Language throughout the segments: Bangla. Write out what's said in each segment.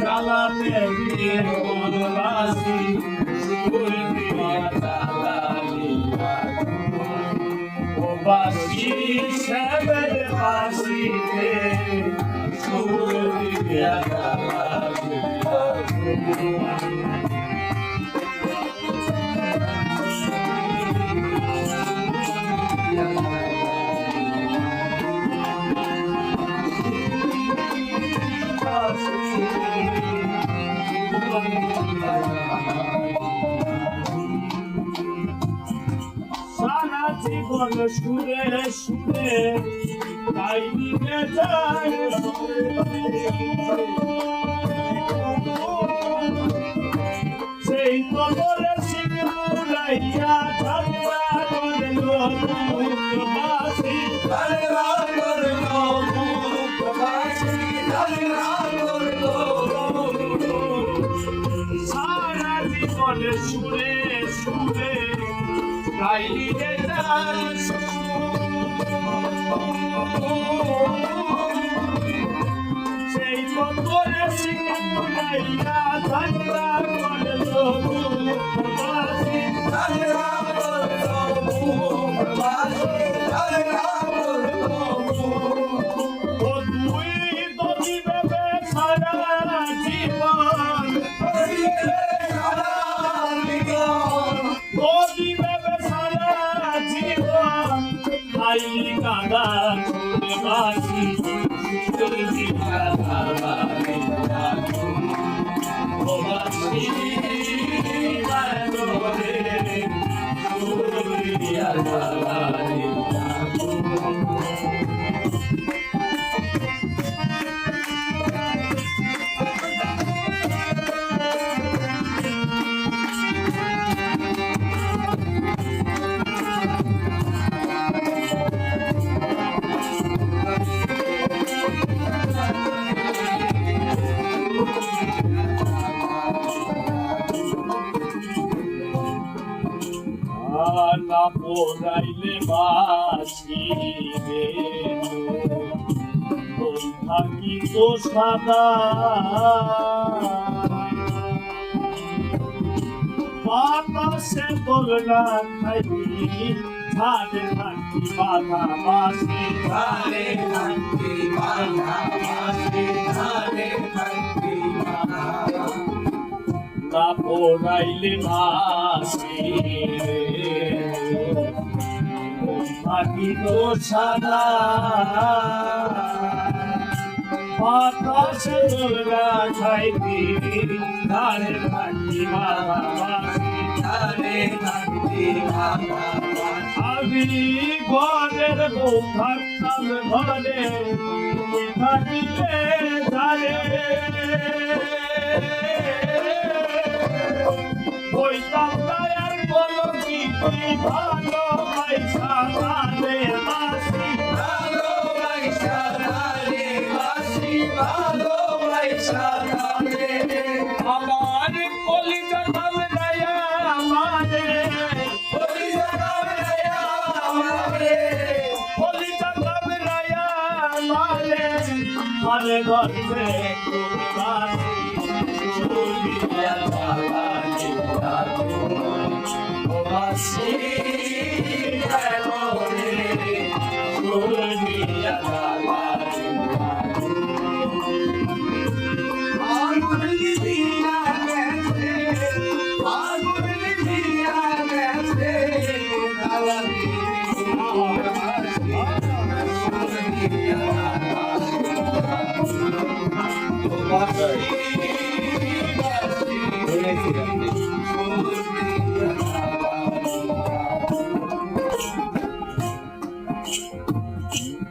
জ্বালাতে গিয়ে বনবাসী ও বাসি শ্যামের বাসিতে সুর দিয়া সারা জীবন সুরে সুরে গাইতে যায় সেই কবরে শিখুরাইয়া ঝগড়া করল মুখবাসী ঝগড়া করল মুখবাসী ঝগড়া করল সারা জীবন সুরে সুরে গাইতে যায় সেই কবরে শিখুরাইয়া ঝগড়া করল মুখবাসী ঝগড়া করল মুখবাসী ঝগড়া করল ও তুই তো দিবে সারা জীবন ও দিবে সারা জীবন আইলি কাদা ছুটে বাসি না পোড়াইলে বাসি রে থাকি তো সাদা বাতাসে তোলনা খাইবি ধারে থাকি বাধা বাসি ধারে থাকি বাধা বাসি ধারে থাকি বাধা না পোড়াইলে বাসি রে থাকি তো সাদা বাতাসে তোলনা খাইবি ধারে থাকি বাধা বাসি ধারে থাকি বাধা আমি ঘরের বউ থাকতাম ঘরে থাকিলে ধারে হইতাম দয়ার বলো কি ভালো পয়সা ধারে বাসি ভালো পয়সা ধারে বাসি ভালো পয়সা ধারে আমার কলিজা কামড়ায়া আমারে কলিজা কামড়ায়া আমারে কলিজা কামড়ায়া আমারে মারে গর্বে বাসি চলিয়া বাবাজি ও বাসি রে চলিয়া বাবাজি আগুন দিয়া গেছে আগুন দিয়া গেছে আলাদি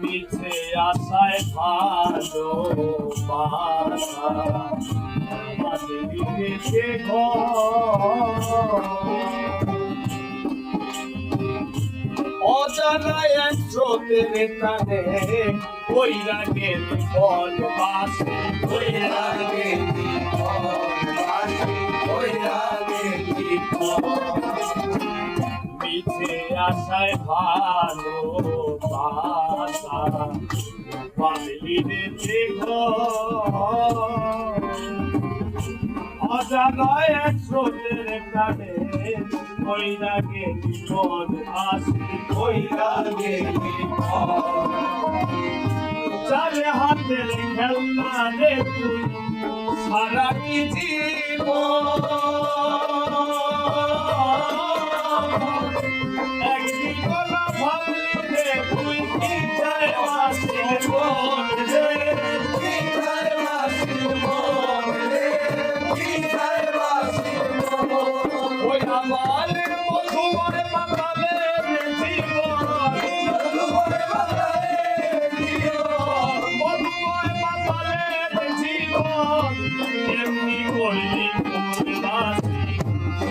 মিছে আশায় ভালো বাসা আমাদের দিকে অজানায় এক স্রোতের টানে বৈরাগের ফল বাসে বৈরাগের ফল বাসে বৈরাগের ফল মিছে আশায় ভালোবাসা বাঁধলি রে অজানায় এক স্রোতের প্রাণে বৈরাগে বিপদ আসি বৈরাগে চারে হাতের খেলনা রে তুই সারা কি জীবন একদিন বলা ভাবলি রে তুই কি চায় মাসির মন রে কি চায় মাসির মন রে কি চায় মাসির মন ওই আমার মধুময় মাতালের জীবন মধুময় মাতালের জীবন মধুময় মাতালের জীবন এমনি করলি পূর্ণবাসী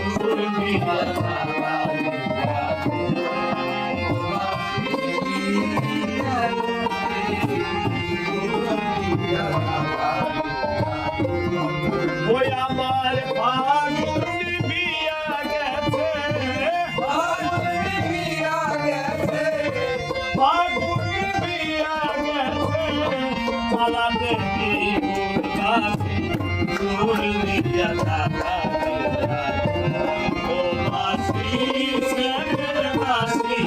সুরভিয়া ওই আমার ফাগুন বিয়া গেছে ফাগুন বিয়া গেছে ফাগুন বিয়া গেছে চালাতে গাছি সুরলিয়া থাকা ও মাসি মাসি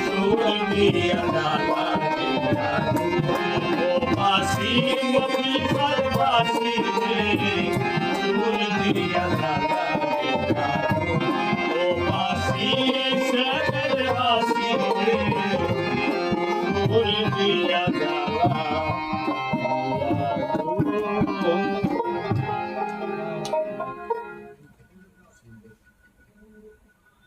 সুরলিয়া